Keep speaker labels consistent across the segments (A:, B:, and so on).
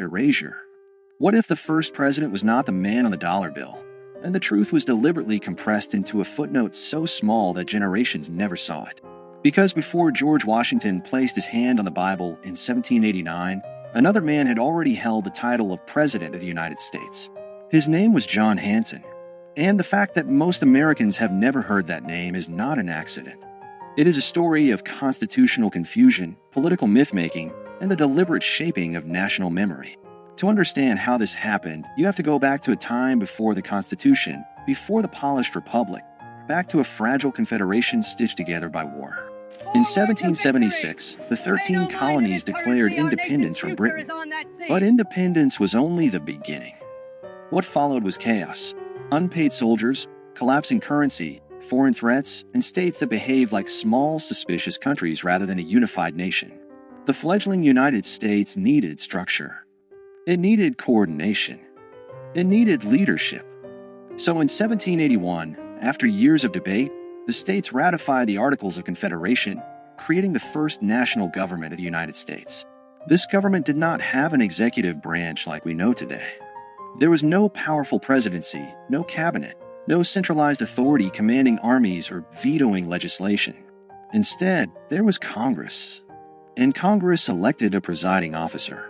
A: erasure. What if the first president was not the man on the dollar bill, and the truth was deliberately compressed into a footnote so small that generations never saw it? Because before George Washington placed his hand on the Bible in 1789, another man had already held the title of President of the United States. His name was John Hanson, and the fact that most Americans have never heard that name is not an accident. It is a story of constitutional confusion, political myth-making, and the deliberate shaping of national memory. To understand how this happened, you have to go back to a time before the Constitution, before the polished republic, back to a fragile confederation stitched together by war. In 1776, the 13 colonies declared independence from Britain, but independence was only the beginning. What followed was chaos: unpaid soldiers, collapsing currency, foreign threats, and states that behaved like small, suspicious countries rather than a unified nation. The fledgling United States needed structure. It needed coordination. It needed leadership. So in 1781, after years of debate, the states ratified the Articles of Confederation, creating the first national government of the United States. This government did not have an executive branch like we know today. There was no powerful presidency, no cabinet, no centralized authority commanding armies or vetoing legislation. Instead, there was Congress. And Congress elected a presiding officer.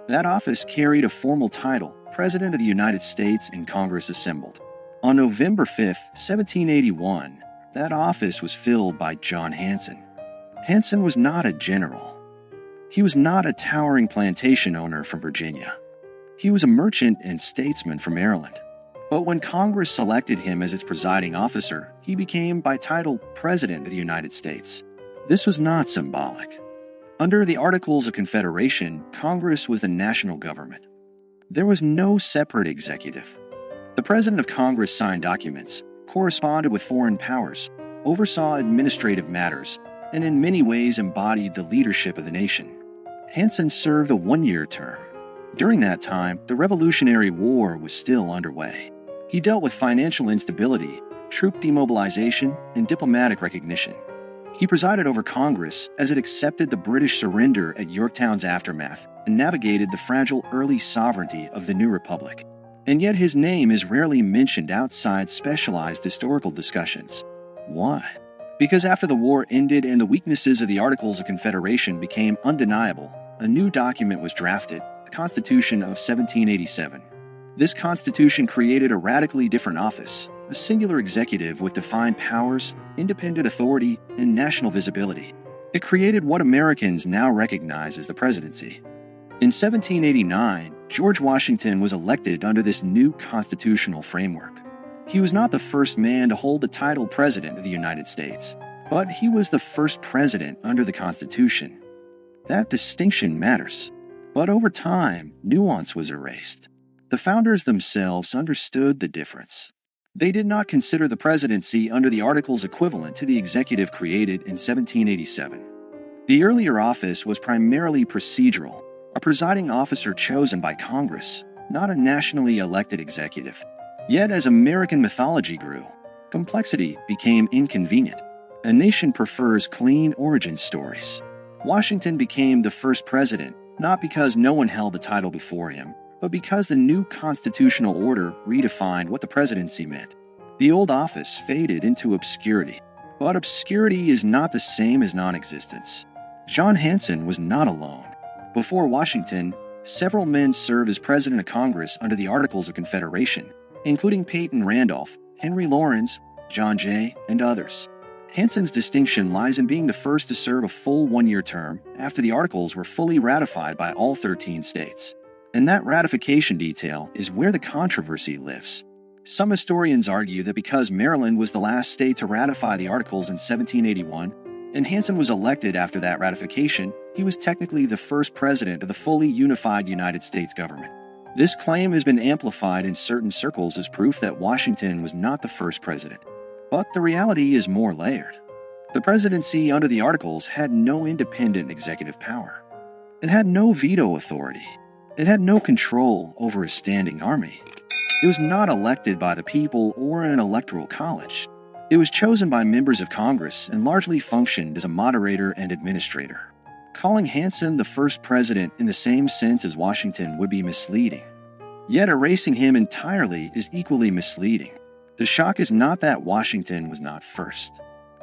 A: That office carried a formal title, President of the United States, and Congress assembled. On November 5, 1781, that office was filled by John Hanson. Hanson was not a general. He was not a towering plantation owner from Virginia. He was a merchant and statesman from Maryland. But when Congress selected him as its presiding officer, he became, by title, President of the United States. This was not symbolic. Under the Articles of Confederation, Congress was the national government. There was no separate executive. The President of Congress signed documents, corresponded with foreign powers, oversaw administrative matters, and in many ways embodied the leadership of the nation. Hanson served a one-year term. During that time, the Revolutionary War was still underway. He dealt with financial instability, troop demobilization, and diplomatic recognition. He presided over Congress as it accepted the British surrender at Yorktown's aftermath and navigated the fragile early sovereignty of the new republic. And yet his name is rarely mentioned outside specialized historical discussions. Why? Because after the war ended and the weaknesses of the Articles of Confederation became undeniable, a new document was drafted, the Constitution of 1787. This Constitution created a radically different office, a singular executive with defined powers, independent authority, and national visibility. It created what Americans now recognize as the presidency. In 1789, George Washington was elected under this new constitutional framework. He was not the first man to hold the title President of the United States, but he was the first president under the Constitution. That distinction matters. But over time, nuance was erased. The founders themselves understood the difference. They did not consider the presidency under the Articles equivalent to the executive created in 1787. The earlier office was primarily procedural, a presiding officer chosen by Congress, not a nationally elected executive. Yet as American mythology grew, complexity became inconvenient. A nation prefers clean origin stories. Washington became the first president, not because no one held the title before him, but because the new constitutional order redefined what the presidency meant. The old office faded into obscurity, but obscurity is not the same as non-existence. John Hanson was not alone. Before Washington, several men served as president of Congress under the Articles of Confederation, including Peyton Randolph, Henry Laurens, John Jay, and others. Hanson's distinction lies in being the first to serve a full one-year term after the Articles were fully ratified by all 13 states. And that ratification detail is where the controversy lives. Some historians argue that because Maryland was the last state to ratify the Articles in 1781, and Hanson was elected after that ratification, he was technically the first president of the fully unified United States government. This claim has been amplified in certain circles as proof that Washington was not the first president. But the reality is more layered. The presidency under the Articles had no independent executive power. It had no veto authority. It had no control over a standing army. It was not elected by the people or an electoral college. It was chosen by members of Congress and largely functioned as a moderator and administrator. Calling Hanson the first president in the same sense as Washington would be misleading. Yet erasing him entirely is equally misleading. The shock is not that Washington was not first.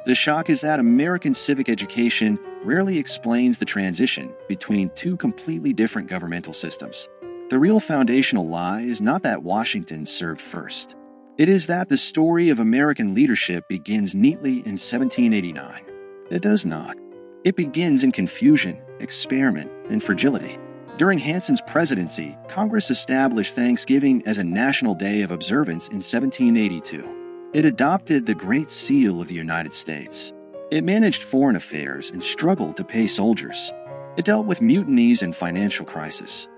A: The shock is that American civic education rarely explains the transition between two completely different governmental systems. The real foundational lie is not that Washington served first. It is that the story of American leadership begins neatly in 1789. It does not. It begins in confusion, experiment, and fragility. During Hanson's presidency, Congress established Thanksgiving as a national day of observance in 1782. It adopted the Great Seal of the United States. It managed foreign affairs and struggled to pay soldiers. It dealt with mutinies and financial crisis.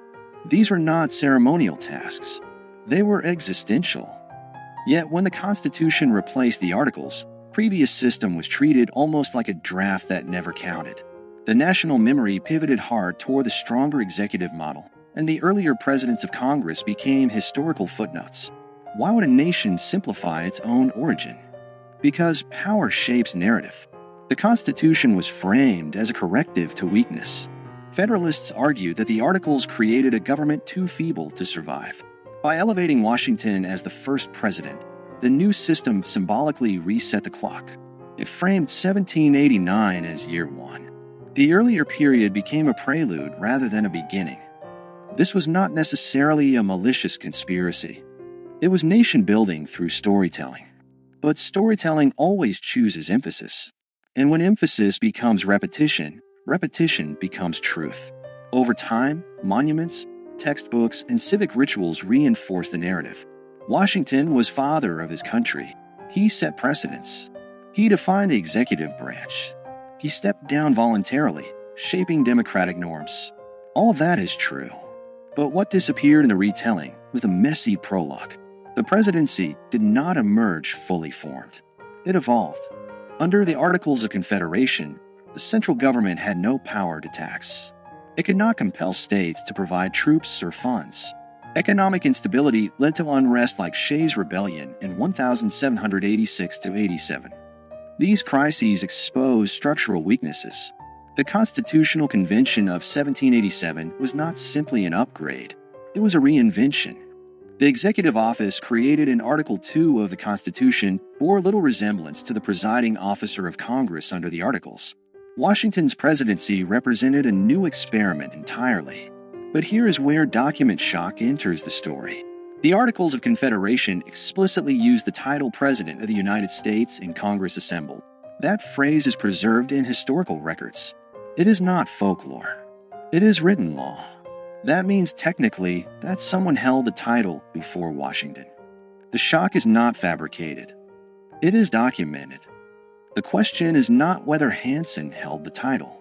A: These were not ceremonial tasks. They were existential. Yet when the Constitution replaced the Articles, the previous system was treated almost like a draft that never counted. The national memory pivoted hard toward the stronger executive model, and the earlier presidents of Congress became historical footnotes. Why would a nation simplify its own origin? Because power shapes narrative. The Constitution was framed as a corrective to weakness. Federalists argued that the Articles created a government too feeble to survive. By elevating Washington as the first president, the new system symbolically reset the clock. It framed 1789 as year one. The earlier period became a prelude rather than a beginning. This was not necessarily a malicious conspiracy. It was nation-building through storytelling. But storytelling always chooses emphasis. And when emphasis becomes repetition, repetition becomes truth. Over time, monuments, textbooks, and civic rituals reinforce the narrative. Washington was father of his country. He set precedents. He defined the executive branch. He stepped down voluntarily, shaping democratic norms. All of that is true. But what disappeared in the retelling was the messy prologue. The presidency did not emerge fully formed. It evolved. Under the Articles of Confederation, the central government had no power to tax. It could not compel states to provide troops or funds. Economic instability led to unrest like Shays' Rebellion in 1786–87. These crises exposed structural weaknesses. The Constitutional Convention of 1787 was not simply an upgrade, it was a reinvention. The executive office created in Article 2 of the Constitution bore little resemblance to the presiding officer of Congress under the Articles. Washington's presidency represented a new experiment entirely. But here is where document shock enters the story. The Articles of Confederation explicitly use the title President of the United States in Congress assembled. That phrase is preserved in historical records. It is not folklore. It is written law. That means technically that someone held the title before Washington. The shock is not fabricated. It is documented. The question is not whether Hanson held the title.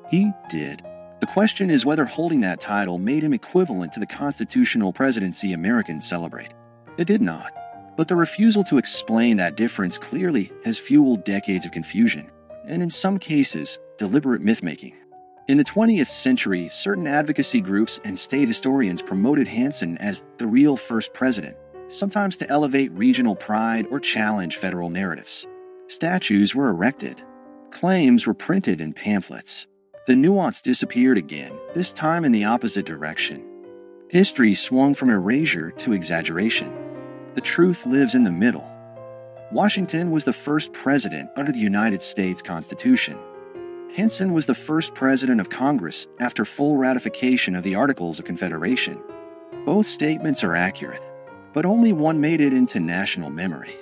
A: He did. The question is whether holding that title made him equivalent to the constitutional presidency Americans celebrate. It did not. But the refusal to explain that difference clearly has fueled decades of confusion, and in some cases, deliberate myth-making. In the 20th century, certain advocacy groups and state historians promoted Hanson as the real first president, sometimes to elevate regional pride or challenge federal narratives. Statues were erected. Claims were printed in pamphlets. The nuance disappeared again, this time in the opposite direction. History swung from erasure to exaggeration. The truth lives in the middle. Washington was the first president under the United States Constitution. Hanson was the first president of Congress after full ratification of the Articles of Confederation. Both statements are accurate, but only one made it into national memory.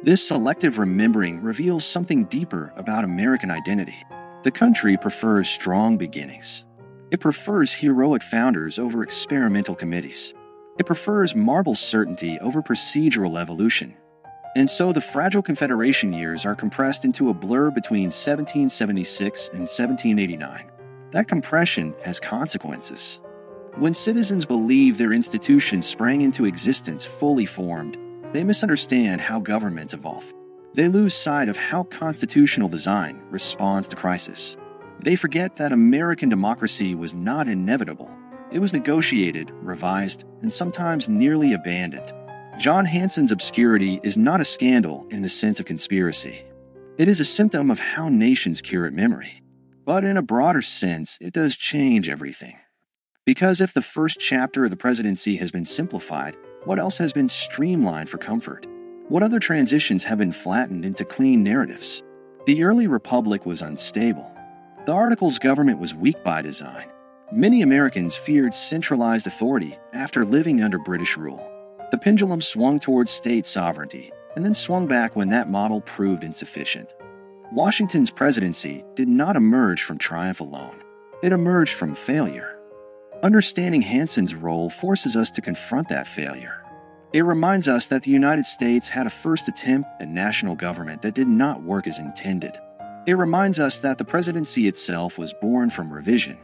A: This selective remembering reveals something deeper about American identity. The country prefers strong beginnings. It prefers heroic founders over experimental committees. It prefers marble certainty over procedural evolution. And so the fragile Confederation years are compressed into a blur between 1776 and 1789. That compression has consequences. When citizens believe their institutions sprang into existence fully formed, they misunderstand how governments evolve. They lose sight of how constitutional design responds to crisis. They forget that American democracy was not inevitable. It was negotiated, revised, and sometimes nearly abandoned. John Hanson's obscurity is not a scandal in the sense of conspiracy. It is a symptom of how nations curate memory. But in a broader sense, it does change everything. Because if the first chapter of the presidency has been simplified, what else has been streamlined for comfort? What other transitions have been flattened into clean narratives? The early republic was unstable. The Articles government was weak by design. Many Americans feared centralized authority after living under British rule. The pendulum swung towards state sovereignty, and then swung back when that model proved insufficient. Washington's presidency did not emerge from triumph alone. It emerged from failure. Understanding Hanson's role forces us to confront that failure. It reminds us that the United States had a first attempt at national government that did not work as intended. It reminds us that the presidency itself was born from revision.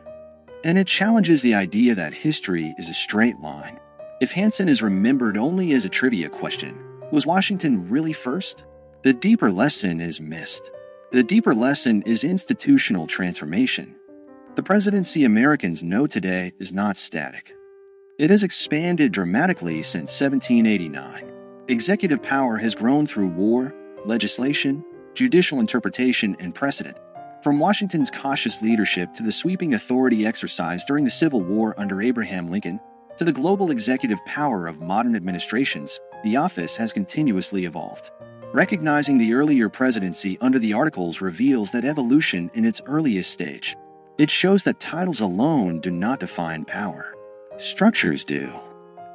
A: And it challenges the idea that history is a straight line. If Hanson is remembered only as a trivia question, was Washington really first? The deeper lesson is missed. The deeper lesson is institutional transformation. The presidency Americans know today is not static. It has expanded dramatically since 1789. Executive power has grown through war, legislation, judicial interpretation, and precedent. From Washington's cautious leadership to the sweeping authority exercised during the Civil War under Abraham Lincoln, to the global executive power of modern administrations, the office has continuously evolved. Recognizing the earlier presidency under the Articles reveals that evolution in its earliest stage. It shows that titles alone do not define power. Structures do.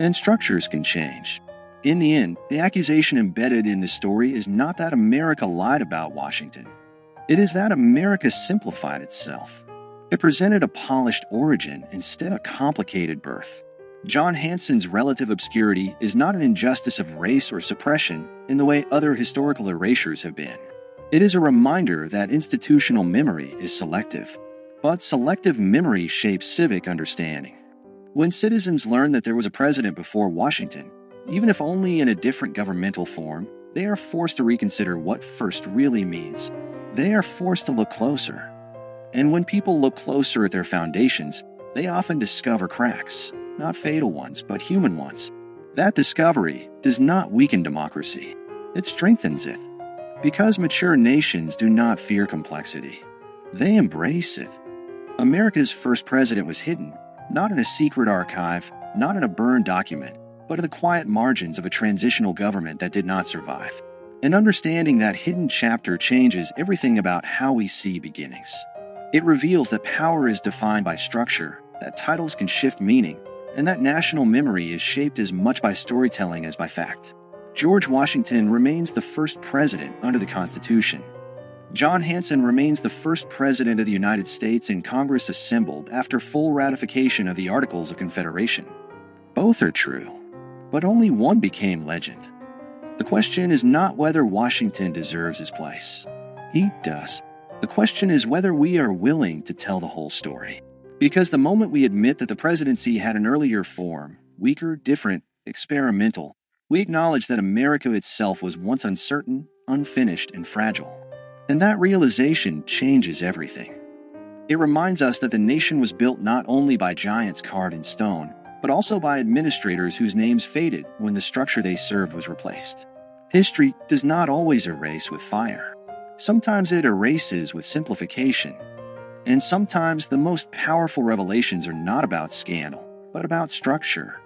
A: And structures can change. In the end, the accusation embedded in the story is not that America lied about Washington. It is that America simplified itself. It presented a polished origin instead of a complicated birth. John Hanson's relative obscurity is not an injustice of race or suppression in the way other historical erasures have been. It is a reminder that institutional memory is selective, but selective memory shapes civic understanding. When citizens learn that there was a president before Washington, even if only in a different governmental form, they are forced to reconsider what first really means. They are forced to look closer. And when people look closer at their foundations, they often discover cracks, not fatal ones, but human ones. That discovery does not weaken democracy. It strengthens it. Because mature nations do not fear complexity. They embrace it. America's first president was hidden, not in a secret archive, not in a burned document, but in the quiet margins of a transitional government that did not survive. And understanding that hidden chapter changes everything about how we see beginnings. It reveals that power is defined by structure, that titles can shift meaning, and that national memory is shaped as much by storytelling as by fact. George Washington remains the first president under the Constitution. John Hanson remains the first president of the United States in Congress assembled after full ratification of the Articles of Confederation. Both are true, but only one became legend. The question is not whether Washington deserves his place. He does. The question is whether we are willing to tell the whole story. Because the moment we admit that the presidency had an earlier form, weaker, different, experimental, we acknowledge that America itself was once uncertain, unfinished, and fragile. And that realization changes everything. It reminds us that the nation was built not only by giants carved in stone, but also by administrators whose names faded when the structure they served was replaced. History does not always erase with fire. Sometimes it erases with simplification. And sometimes the most powerful revelations are not about scandal, but about structure.